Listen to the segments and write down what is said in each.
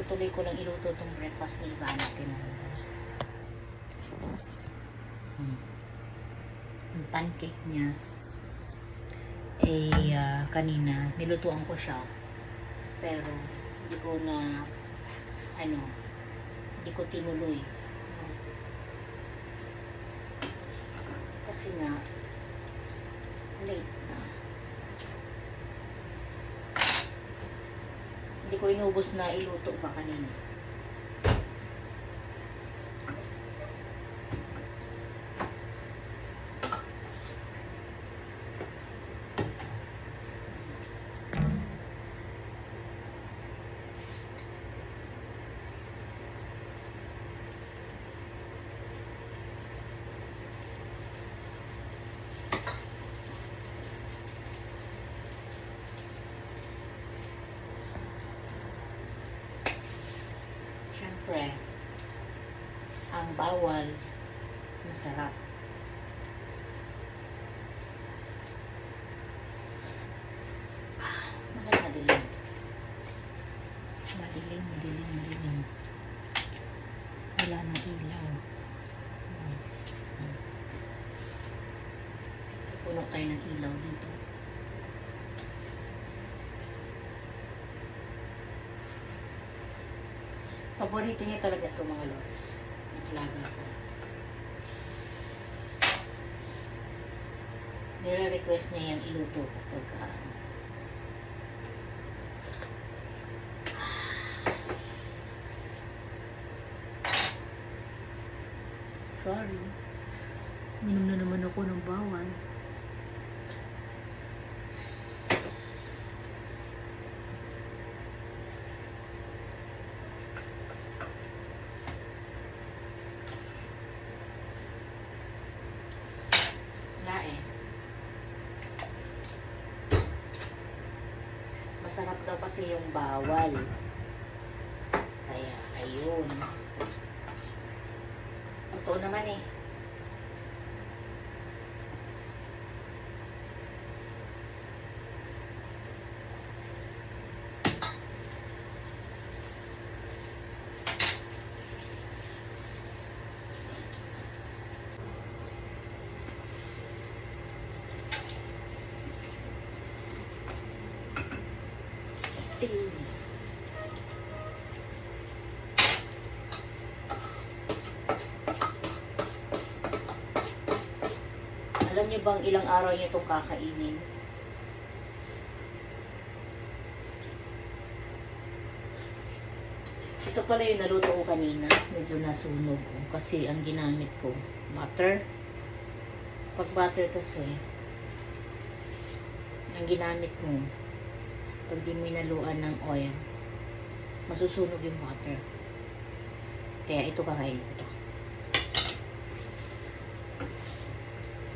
Itutuloy ko lang iluto itong breakfast ni Ivana. Tinanong. Ang pancake niya kanina nilutuan ko siya, pero hindi ko na hindi ko tinuloy kasi nga late na, hindi ko inubos na iluto pa kanina. Siyempre, ang bawal masarap. Madilim. Wala nang ilaw. So, puno tayo ng ilaw dito. Paborito niya talaga ito, mga lods. Ang alaga ko. Nire-request niya yung iluto ko pagka sorry. Minom na naman ako ng bawal. Masarap daw kasi yung bawal. Kaya, ayun. Totoo naman eh. Alam niyo bang ilang araw niyo itong kakainin? Ito pala yung naluto ko kanina. Medyo nasunog ko. Kasi ang ginamit ko, butter. Pag butter kasi, ang ginamit mo, pag di mo inaluan ng oil, masusunog yung butter. Kaya ito kakain ko to.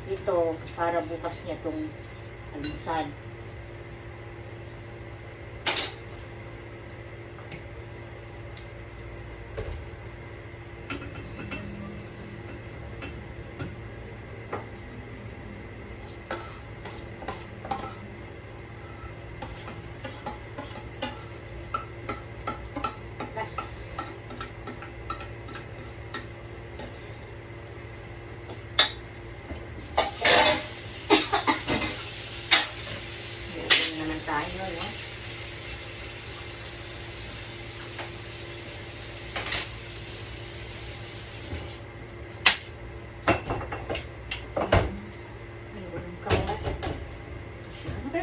Ito, para bukas niya itong almusal.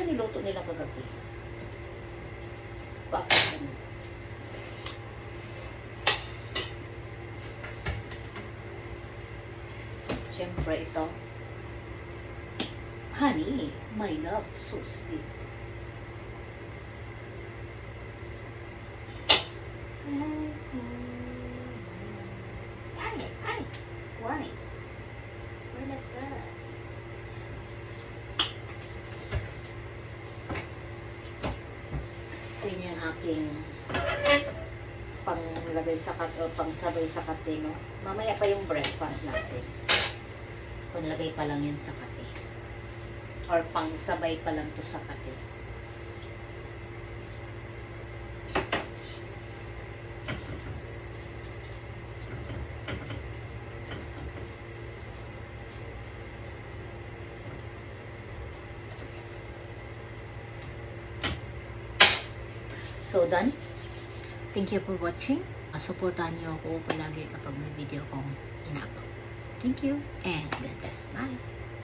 Niluto nila kagabi. Bakit ano? Siyempre ito. Honey, my love, so sweet. Ay! Why? We're not good. So yun yung aking panglagay sa pangsabay sa kape, no? Mamaya pa yung breakfast natin. Panlagay pa lang yun sa kape. Or pangsabay pa lang to sa kape. So, done. Thank you for watching. Supportahan niyo ako palagi kapag may video kong in-upload. Thank you and God bless. Bye.